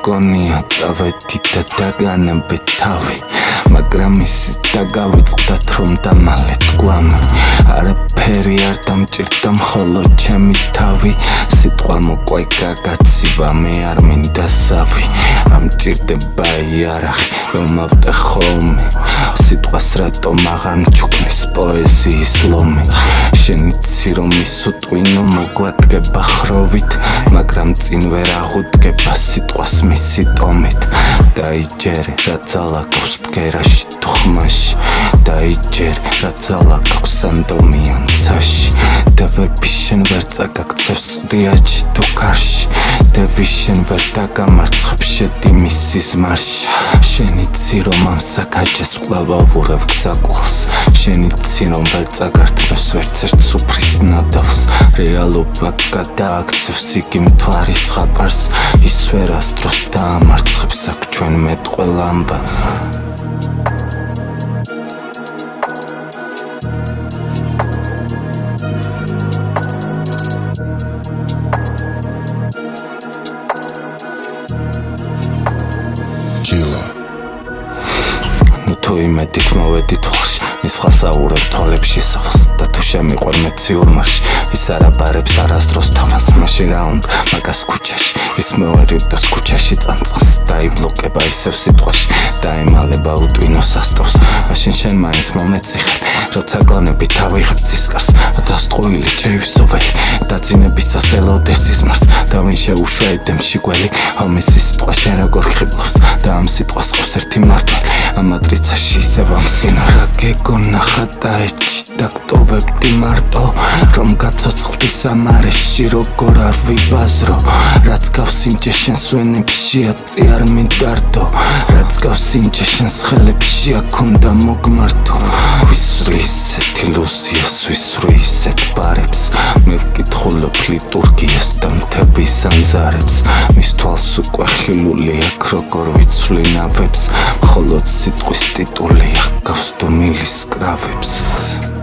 მგონია წავედი და დაგანებე თავი მაგრამ ისიც დაგავიწყდათ რომ დამალეთ გვამი არაფერი არ დამჭირდა მხოლოდ ჩემი თავი სიტყვა მოყვე გაგაცივა მე არ მინდა ზავი ამჭირდება იარაღი რომ ავტე ხოლმე სიტყვას რატომ აღარ მჩუქნის პოეზიის ლომი შენ იცი რომ ის უტვინო მოგვადგება ხროვით მაგრამ წინ ვერ აღუდგება სიტყვას მისი ტომით დაიჯერე რაც ალაგავს ბგერაში თუ ხმაში დაიჯერე რაც ალაგავს სანდომიან ცაში დევები შენ ვერ წაგაქცევს წდიაჩი თუ კარში დევი შენ ვერ დაგამარცხებ შედი მისის მარში შენ იცი რომ ამ საკაჭეს ყლავა ვურევ გზაკულს შენ იცი რომ ვერ წაგართმევს ვერც ერთ სუფრის ნადავლს რეალობა გადააქცევს იგი მთვარის ხაპარს ის ვერასდროს დაამარცხებს აქ ჩვენ მეტყველ ამბანს თუ იმედით მოვედით ხალში ის ხალსაურებ თვალებში სახლს და თუ შემიყვარ მეციურ მარში ის არაბარებს არასდროს თავს მაშინ რა უნდა მაგას ქუჩაში ის მოვერიდოს ქუჩაში წამწას დაიბლოკება ისევ სიტყვაში დაემალება უტვინო სასტავს მაშინ შენ მაინც მომეციხარ როცა გონები თავიღებ ცისკარს დასტყუილი შეივსოველი დაძინებისას ელოდეს ისმარს და ვინ შეუშვა ედემში გველი ამის სიტყვა შენ როგორ ხიბლავს და ამ სიტყვას ყავს ერთი მართველი ამ მატრიცაში ისევ ამ სინახა გეგონა ხატაეთში დაგტოვებდი მარტო რომ გაცოცხლდის ამ არეში როგორ არ ვიბაზრო რაც გავს ინჯე შენს ვენებში აწი არ მიდარდო რაც გავს ინჯე შენს ხელებში აქ უნდა მოგმართო ვისვრი ისეთ ილუზიას ვისვრი ისეთ ბარებს მე ვკითხულობ ლიტურგიას და მთების ანძარებს მის თვალს უკვე ხილული აქ როგორ ვიცვლი ნავებს მხოლოდ სიტყვის ტიტული აქ გავს თუ მილის კრავებს